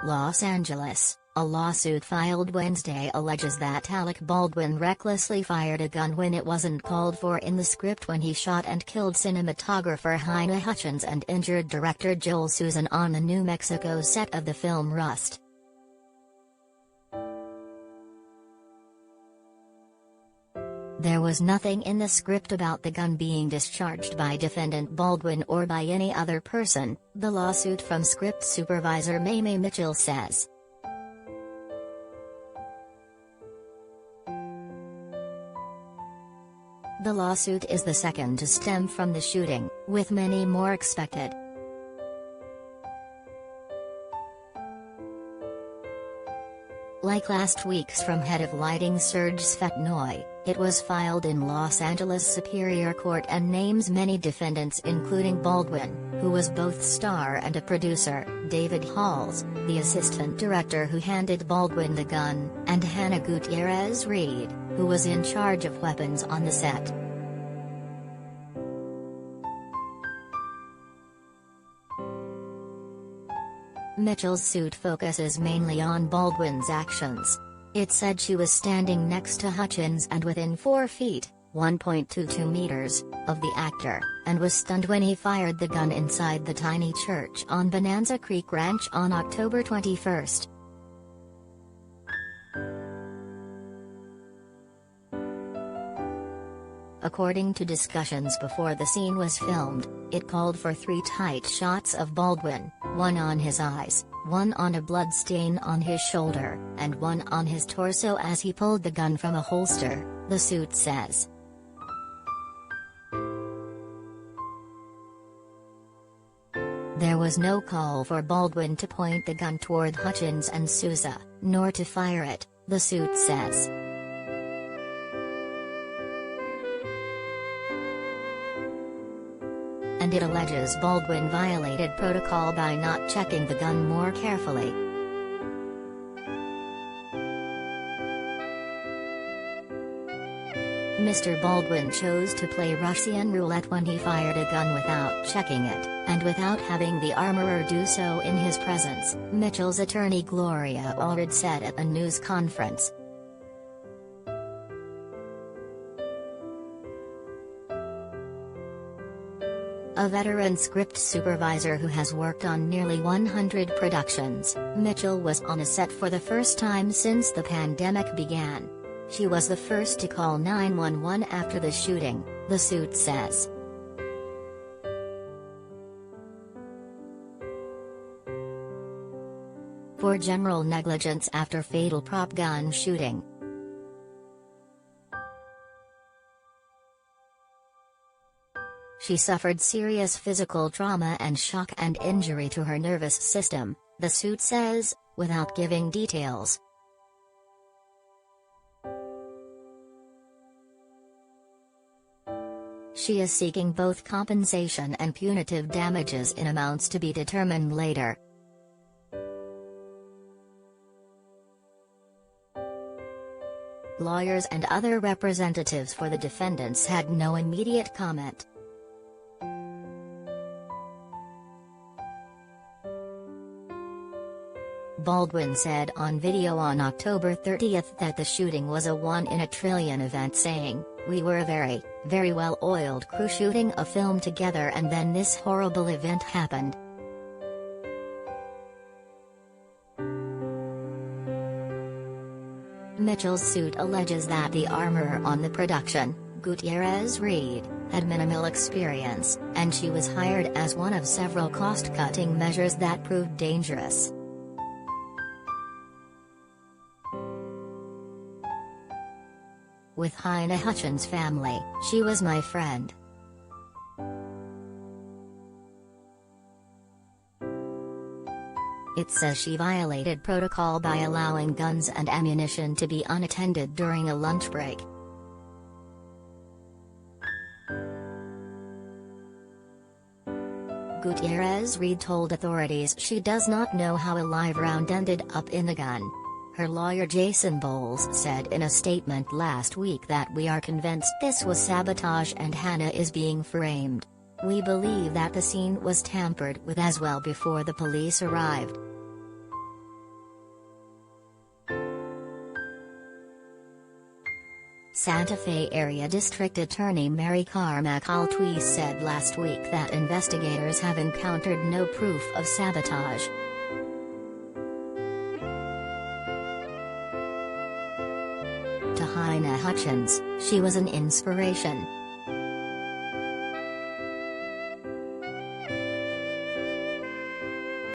Los Angeles. A lawsuit filed Wednesday alleges that Alec Baldwin recklessly fired a gun when it wasn't called for in the script when he shot and killed cinematographer Halyna Hutchins and injured director Joel Souza on the New Mexico set of the film Rust. There was nothing in the script about the gun being discharged by defendant Baldwin or by any other person, the lawsuit from script supervisor Mamie Mitchell says. The lawsuit is the second to stem from the shooting, with many more expected. Like last week's from head of lighting Serge Svetnoy, it was filed in Los Angeles Superior Court and names many defendants including Baldwin, who was both star and a producer, David Halls, the assistant director who handed Baldwin the gun, and Hannah Gutierrez-Reed, who was in charge of weapons on the set. Mitchell's suit focuses mainly on Baldwin's actions. It said she was standing next to Hutchins and within 4 feet, 1.22 meters, of the actor, and was stunned when he fired the gun inside the tiny church on Bonanza Creek Ranch on October 21. According to discussions before the scene was filmed, it called for 3 tight shots of Baldwin, one on his eyes, one on a blood stain on his shoulder, and one on his torso as he pulled the gun from a holster, the suit says. There was no call for Baldwin to point the gun toward Hutchins and Souza, nor to fire it, the suit says. And it alleges Baldwin violated protocol by not checking the gun more carefully. Mr. Baldwin chose to play Russian roulette when he fired a gun without checking it, and without having the armorer do so in his presence, Mitchell's attorney Gloria Allred said at a news conference. A veteran script supervisor who has worked on nearly 100 productions, Mitchell was on a set for the first time since the pandemic began. She was the first to call 911 after the shooting, the suit says. For general negligence after fatal prop gun shooting. She suffered serious physical trauma and shock and injury to her nervous system, the suit says, without giving details. She is seeking both compensation and punitive damages in amounts to be determined later. Lawyers and other representatives for the defendants had no immediate comment. Baldwin said on video on October 30 that the shooting was a one-in-a-trillion event, saying, "We were a very, very well-oiled crew shooting a film together and then this horrible event happened." Mitchell's suit alleges that the armorer on the production, Gutierrez-Reed, had minimal experience, and she was hired as one of several cost-cutting measures that proved dangerous. With Halyna Hutchins' family, she was my friend. It says she violated protocol by allowing guns and ammunition to be unattended during a lunch break. Gutierrez-Reed told authorities she does not know how a live round ended up in the gun. Her lawyer Jason Bowles said in a statement last week that "We are convinced this was sabotage and Hannah is being framed. We believe that the scene was tampered with as well before the police arrived." Santa Fe Area District Attorney Mary Carmack Altwee said last week that investigators have encountered no proof of sabotage. To Halyna Hutchins, she was an inspiration.